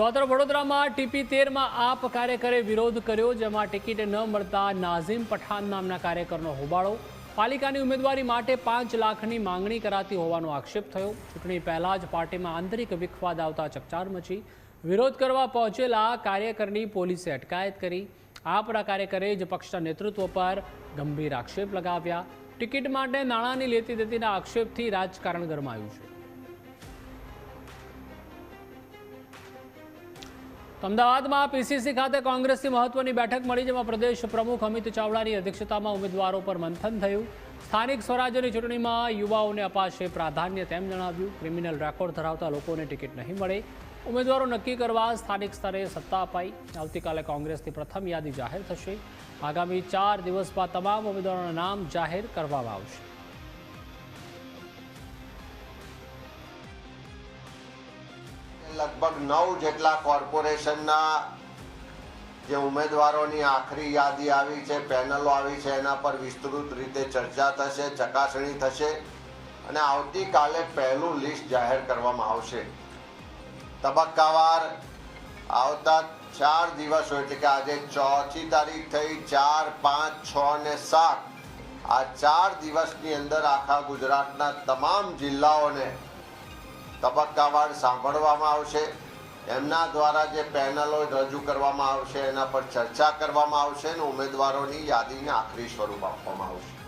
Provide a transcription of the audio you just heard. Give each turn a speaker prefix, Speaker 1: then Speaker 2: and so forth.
Speaker 1: તો વડોદરામાં TP13 માં આપ કાર્યકરે વિરોધ કર્યો, જેમાં ટિકિટ ન મળતા નાઝીમ પઠાણ નામના કાર્યકરનો હોબાળો। પાલિકાની ઉમેદવારી માટે 5 લાખની માંગણી કરાતી હોવાનો આક્ષેપ થયો। ચૂંટણી પહેલા જ પાર્ટીમાં આંતરિક વિખવાદ આવતા ચકચાર મચી। વિરોધ કરવા પહોંચેલા કાર્યકરની પોલીસે અટકાયત કરી। આપના કાર્યકરે જ પક્ષના નેતૃત્વ પર ગંભીર આક્ષેપ લગાવ્યા। ટિકિટ માટે નાણાંની લેતી દેતીના આક્ષેપથી રાજકારણ ગરમાયું છે। અમદાવાદમાં PCC ખાતે કોંગ્રેસની મહત્વની બેઠક મળી, જેમાં પ્રદેશ પ્રમુખ અમિત ચાવડાની અધ્યક્ષતામાં ઉમેદવારો પર મંથન થયું। સ્થાનિક સ્વરાજ્યની ચૂંટણીમાં યુવાઓને અપાશે પ્રાધાન્ય તેમ જણાવ્યું। ક્રિમિનલ રેકોર્ડ ધરાવતા લોકોને ટિકિટ નહીં મળે, ઉમેદવારો નક્કી કરવા સ્થાનિક સ્તરે સત્તા અપાઈ। આવતીકાલે કોંગ્રેસની પ્રથમ યાદી જાહેર થશે। આગામી 4 દિવસ બાદ તમામ ઉમેદવારોના નામ જાહેર કરવામાં આવશે।
Speaker 2: लगभग 9 જેટલા કોર્પોરેશનના જે ઉમેદવારોની આખરી યાદી આવી છે, પેનલો આવી છે, એના પર વિસ્તૃત રીતે ચર્ચા થશે, ચકાસણી થશે અને આવતીકાલે પહેલું લિસ્ટ જાહેર કરવામાં આવશે। તબક્કાવાર આવતા 4 દિવસો એટલે કે આજે 4મી તારીખ થઈ, 4, 5, 6 અને 7 આ 4 દિવસની અંદર આખા ગુજરાતના તમામ જિલ્લાઓને તબક્કાવાર સાંભળવામાં આવશે। એમના દ્વારા જે પેનલો રજૂ કરવામાં આવશે એના પર ચર્ચા કરવામાં આવશે અને ઉમેદવારોની યાદીને આખરી સ્વરૂપ આપવામાં આવશે।